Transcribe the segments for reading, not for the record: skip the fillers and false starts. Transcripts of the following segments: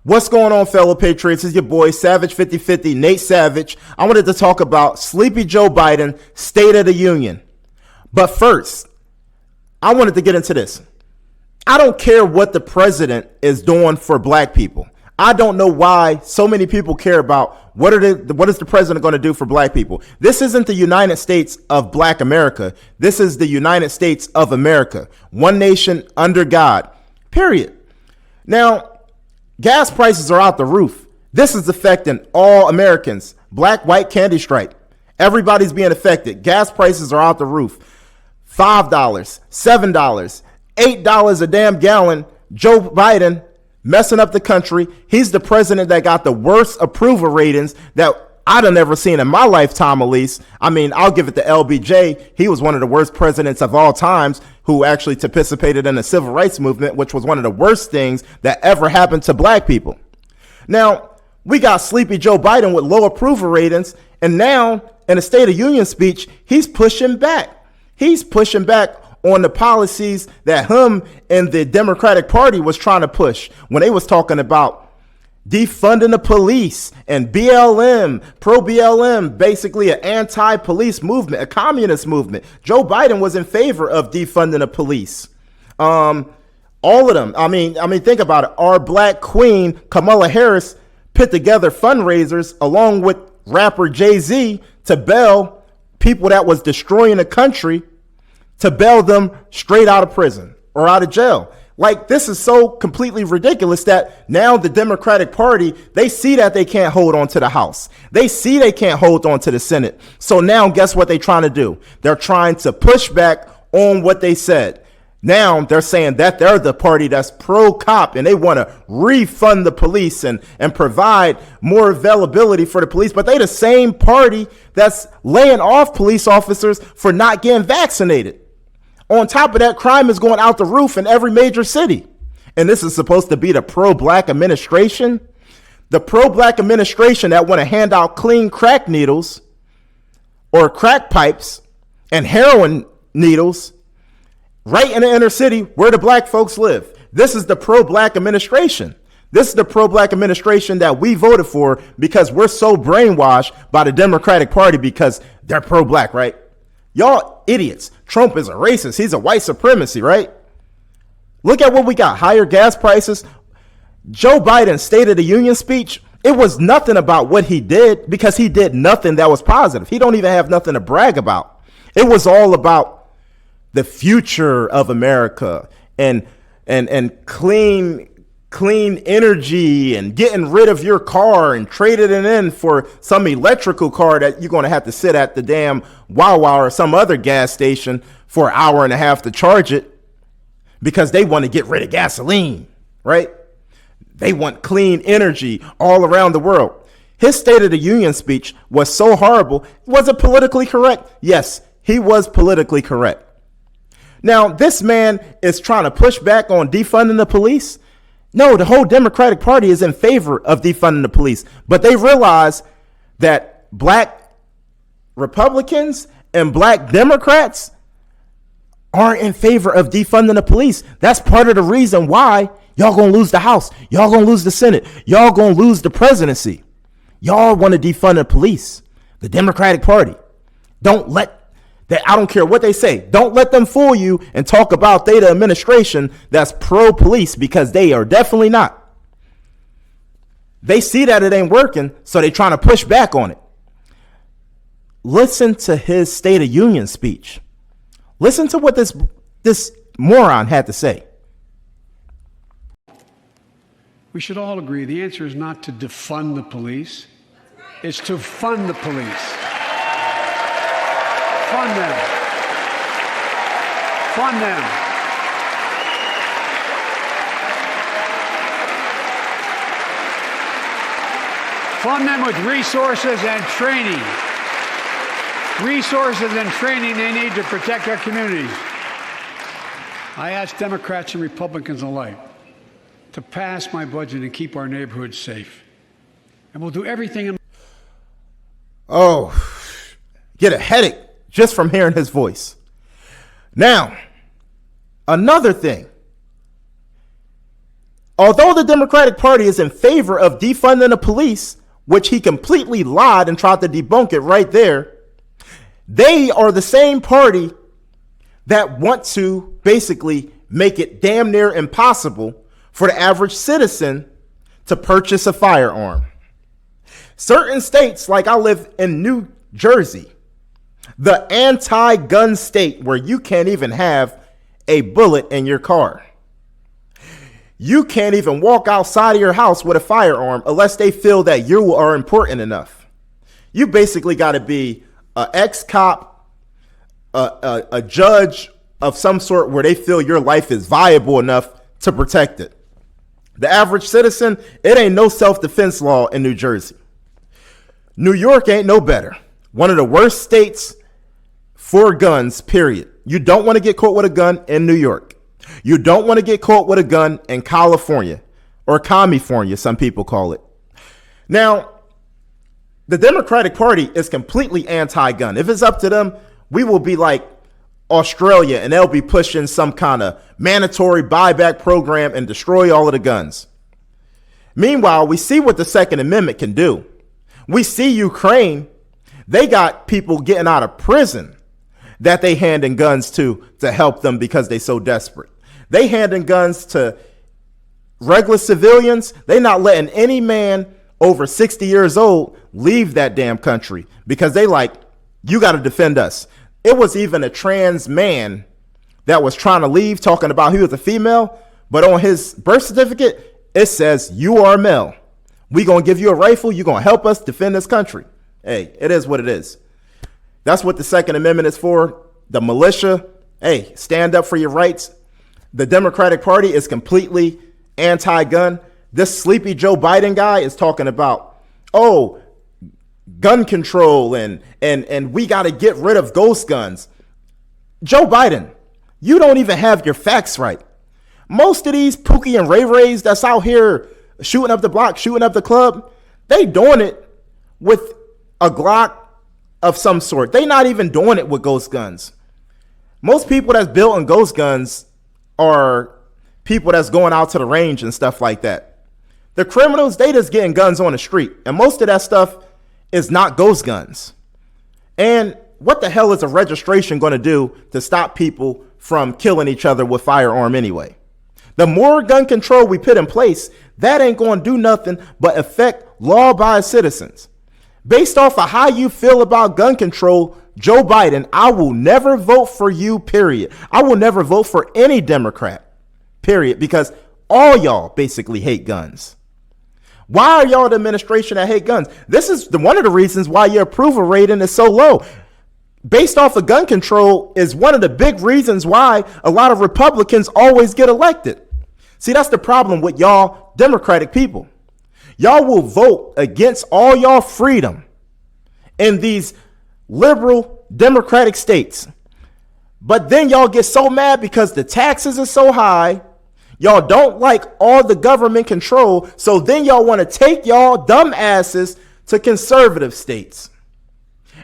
What's going on, fellow patriots? It's your boy Savage 5050, Nate Savage. I wanted to talk about Sleepy Joe Biden, State of the Union. But first, I wanted to get into this. I don't care what the president is doing for black people. I don't know why so many people care about what is the president going to do for black people. This isn't the United States of Black America. This is the United States of America. One nation under God, period. Now, gas prices are out the roof. This is affecting all Americans. Black, white, candy stripe. Everybody's being affected. Gas prices are out the roof. $5, $7, $8 a damn gallon. Joe Biden messing up the country. He's the president that got the worst approval ratings that I'd have never seen in my lifetime, at least. I mean, I'll give it to LBJ. He was one of the worst presidents of all times who actually participated in the civil rights movement, which was one of the worst things that ever happened to black people. Now, we got Sleepy Joe Biden with low approval ratings. And now in a State of Union speech, he's pushing back. He's pushing back on the policies that him and the Democratic Party was trying to push when they was talking about defunding the police and BLM, pro-BLM, basically an anti-police movement, a communist movement. Joe Biden was in favor of defunding the police. All of them. I mean, think about it. Our black queen, Kamala Harris, put together fundraisers along with rapper Jay-Z to bail people that was destroying the country, to bail them straight out of prison or out of jail. Like, this is so completely ridiculous that now the Democratic Party, they see that they can't hold on to the House. They see they can't hold on to the Senate. So now guess what they're trying to do? They're trying to push back on what they said. Now they're saying that they're the party that's pro-cop and they want to refund the police and provide more availability for the police. But they the same party that's laying off police officers for not getting vaccinated. On top of that, crime is going out the roof in every major city. And this is supposed to be the pro-black administration. The pro-black administration that want to hand out clean crack needles or crack pipes and heroin needles right in the inner city where the black folks live. This is the pro-black administration. This is the pro-black administration that we voted for because we're so brainwashed by the Democratic Party because they're pro-black, right? Y'all idiots. Trump is a racist. He's a white supremacy, right? Look at what we got. Higher gas prices. Joe Biden's State of the Union speech, it was nothing about what he did because he did nothing that was positive. He don't even have nothing to brag about. It was all about the future of America and clean energy and getting rid of your car and trading it in for some electrical car that you're going to have to sit at the damn Wawa or some other gas station for an hour and a half to charge it because they want to get rid of gasoline, right? They want clean energy all around the world. His State of the Union speech was so horrible. Was it politically correct? Yes, he was politically correct. Now, this man is trying to push back on defunding the police. No, the whole Democratic Party is in favor of defunding the police, but they realize that black Republicans and black Democrats aren't in favor of defunding the police. That's part of the reason why y'all gonna lose the House. Y'all gonna lose the Senate. Y'all gonna lose the presidency. Y'all want to defund the police. The Democratic Party. I don't care what they say. Don't let them fool you and talk about the administration that's pro-police because they are definitely not. They see that it ain't working, so they're trying to push back on it. Listen to his State of Union speech. Listen to what this moron had to say. We should all agree the answer is not to defund the police. It's to fund the police. Fund them. Fund them. Fund them with resources and training. Resources and training they need to protect our communities. I ask Democrats and Republicans alike to pass my budget and keep our neighborhoods safe. And we'll do everything. Oh, get a headache just from hearing his voice. Now, another thing. Although the Democratic Party is in favor of defunding the police, which he completely lied and tried to debunk it right there, they are the same party that want to basically make it damn near impossible for the average citizen to purchase a firearm. Certain states, like I live in New Jersey, the anti-gun state where you can't even have a bullet in your car. You can't even walk outside of your house with a firearm unless they feel that you are important enough. You basically got to be an ex-cop, a judge of some sort where they feel your life is viable enough to protect it. The average citizen, it ain't no self-defense law in New Jersey. New York ain't no better. One of the worst states for guns, period. You don't want to get caught with a gun in New York. You don't want to get caught with a gun in California, or California, some people call it. Now, the Democratic Party is completely anti-gun. If it's up to them, we will be like Australia and they'll be pushing some kind of mandatory buyback program and destroy all of the guns. Meanwhile, we see what the Second Amendment can do. We see Ukraine. They got people getting out of prison that they handing guns to help them because they so desperate. They handing guns to regular civilians. They not letting any man over 60 years old leave that damn country because they like, you got to defend us. It was even a trans man that was trying to leave, talking about he was a female, but on his birth certificate, it says you are a male. We going to give you a rifle. You're going to help us defend this country. Hey, it is what it is. That's what the Second Amendment is for. The militia, hey, stand up for your rights. The Democratic Party is completely anti-gun. This sleepy Joe Biden guy is talking about, oh, gun control and we got to get rid of ghost guns. Joe Biden, you don't even have your facts right. Most of these Pookie and Ray Rays that's out here shooting up the block, shooting up the club, they doing it with a Glock of some sort. They not even doing it with ghost guns. Most people that's building ghost guns are people that's going out to the range and stuff like that. The criminals, they just getting guns on the street. And most of that stuff is not ghost guns. And what the hell is a registration going to do to stop people from killing each other with firearm anyway? The more gun control we put in place, that ain't going to do nothing but affect law-abiding citizens. Based off of how you feel about gun control, Joe Biden, I will never vote for you, period. I will never vote for any Democrat, period, because all y'all basically hate guns. Why are y'all the administration that hate guns? This is one of the reasons why your approval rating is so low. Based off of gun control is one of the big reasons why a lot of Republicans always get elected. See, that's the problem with y'all Democratic people. Y'all will vote against all y'all freedom in these liberal Democratic states. But then y'all get so mad because the taxes are so high. Y'all don't like all the government control. So then y'all want to take y'all dumb asses to conservative states.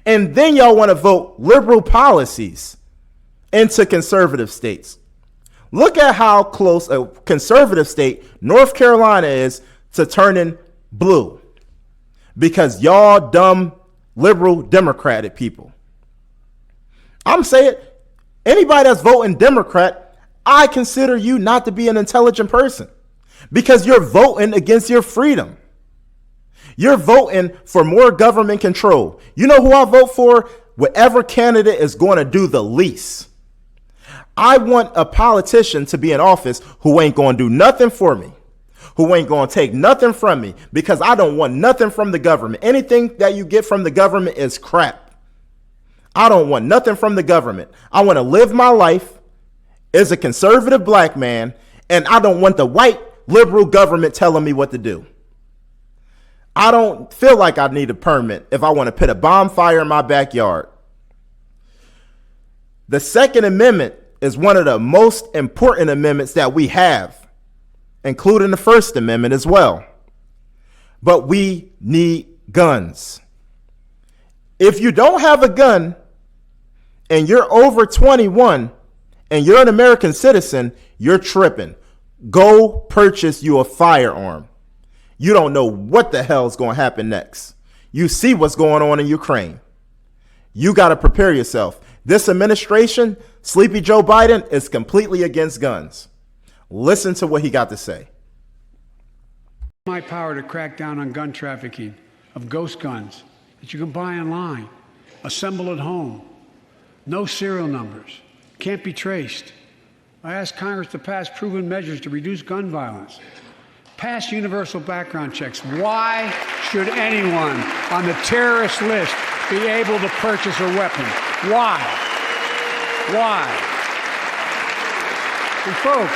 And then y'all want to vote liberal policies into conservative states. Look at how close a conservative state, North Carolina, is to turning blue because y'all dumb liberal Democratic people. I'm saying anybody that's voting Democrat, I consider you not to be an intelligent person because you're voting against your freedom. You're voting for more government control. You know who I vote for? Whatever candidate is going to do the least. I want a politician to be in office who ain't going to do nothing for me, who ain't going to take nothing from me, because I don't want nothing from the government. Anything that you get from the government is crap. I don't want nothing from the government. I want to live my life as a conservative black man, and I don't want the white liberal government telling me what to do. I don't feel like I need a permit if I want to put a bonfire in my backyard. The Second Amendment is one of the most important amendments that we have, including the First Amendment as well. But we need guns. If you don't have a gun and you're over 21 and you're an American citizen, you're tripping. Go purchase you a firearm. You don't know what the hell is going to happen next. You see what's going on in Ukraine. You got to prepare yourself. This administration, Sleepy Joe Biden, is completely against guns. Listen to what he got to say. My power to crack down on gun trafficking of ghost guns that you can buy online, assemble at home, no serial numbers, can't be traced. I asked Congress to pass proven measures to reduce gun violence, pass universal background checks. Why should anyone on the terrorist list be able to purchase a weapon? Why? Why? And folks,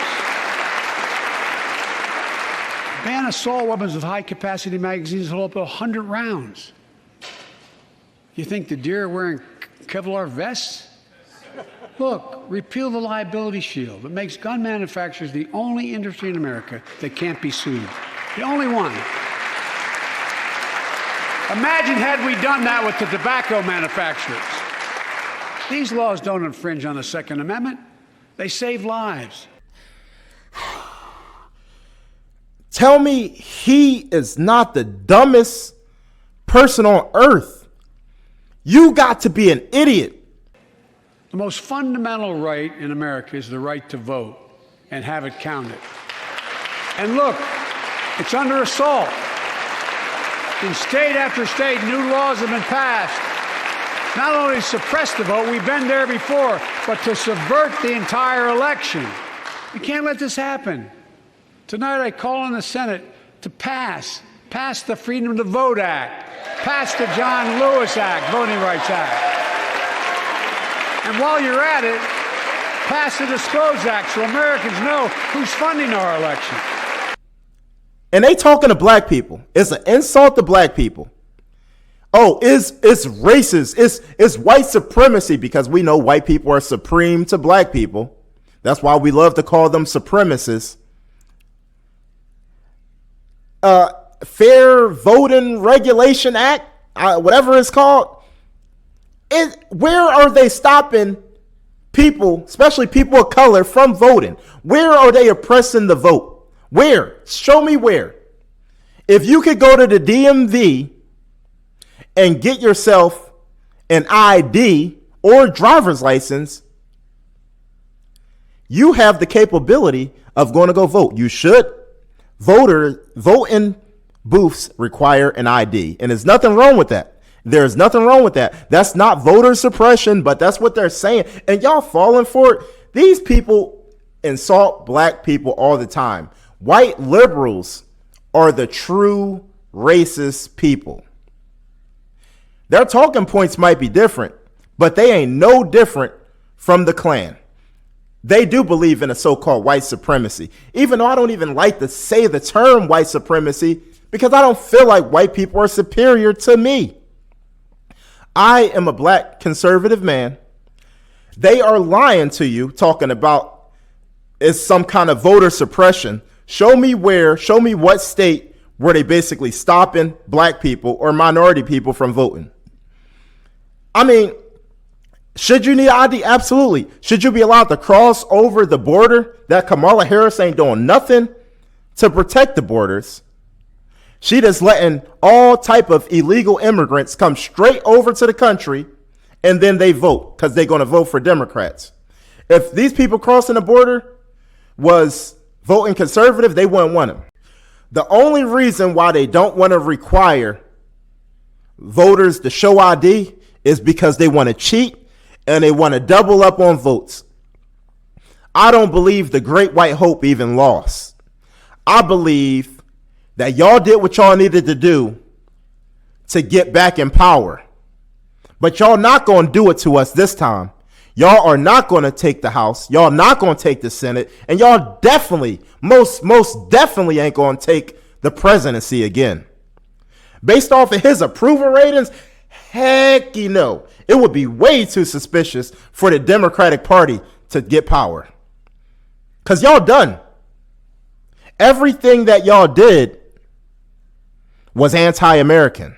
ban assault weapons with high-capacity magazines that hold up to 100 rounds. You think the deer are wearing Kevlar vests? Look, repeal the liability shield. It makes gun manufacturers the only industry in America that can't be sued. The only one. Imagine had we done that with the tobacco manufacturers. These laws don't infringe on the Second Amendment. They save lives. Tell me he is not the dumbest person on earth. You got to be an idiot. The most fundamental right in America is the right to vote and have it counted. And look, it's under assault. In state after state, new laws have been passed. Not only to suppress the vote, we've been there before, but to subvert the entire election. We can't let this happen. Tonight I call on the Senate to pass the Freedom to Vote Act, pass the John Lewis Act, Voting Rights Act. And while you're at it, pass the Disclose Act so Americans know who's funding our election. And they talking to black people. It's an insult to black people. Oh, it's racist. It's white supremacy because we know white people are supreme to black people. That's why we love to call them supremacists. Fair Voting Regulation Act, whatever it's called. Where are they stopping people, especially people of color, from voting? Where are they oppressing the vote? Where? Show me where. If you could go to the DMV and get yourself an ID or driver's license, you have the capability of going to go vote. You should. Voting booths require an ID, and there's nothing wrong with that. There's nothing wrong with that. That's not voter suppression, but that's what they're saying. And y'all falling for it. These people insult black people all the time. White liberals are the true racist people. Their talking points might be different, but they ain't no different from the Klan. They do believe in a so-called white supremacy, even though I don't even like to say the term white supremacy because I don't feel like white people are superior to me. I am a black conservative man. They are lying to you, talking about it's some kind of voter suppression. Show me what state where they basically stopping black people or minority people from voting. I mean, should you need ID? Absolutely. Should you be allowed to cross over the border? That Kamala Harris ain't doing nothing to protect the borders. She just letting all type of illegal immigrants come straight over to the country, and then they vote because they're going to vote for Democrats. If these people crossing the border was voting conservative, they wouldn't want them. The only reason why they don't want to require voters to show ID is because they want to cheat and they want to double up on votes. I don't believe the Great White Hope even lost. I believe that y'all did what y'all needed to do to get back in power. But y'all not going to do it to us this time. Y'all are not going to take the House. Y'all not going to take the Senate. And y'all definitely, most definitely ain't going to take the presidency again. Based off of his approval ratings, heck you know. It would be way too suspicious for the Democratic Party to get power. Because y'all done. Everything that y'all did was anti-American.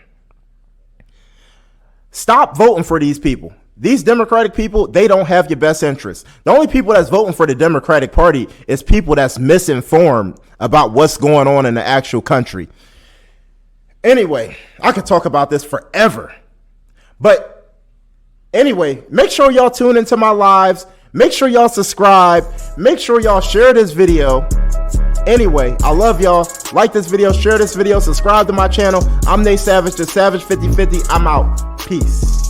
Stop voting for these people. These Democratic people, they don't have your best interests. The only people that's voting for the Democratic Party is people that's misinformed about what's going on in the actual country. Anyway, I could talk about this forever. But anyway, make sure y'all tune into my lives. Make sure y'all subscribe. Make sure y'all share this video. Anyway, I love y'all. Like this video, share this video, subscribe to my channel. I'm Nate Savage, the Savage 5050. I'm out. Peace.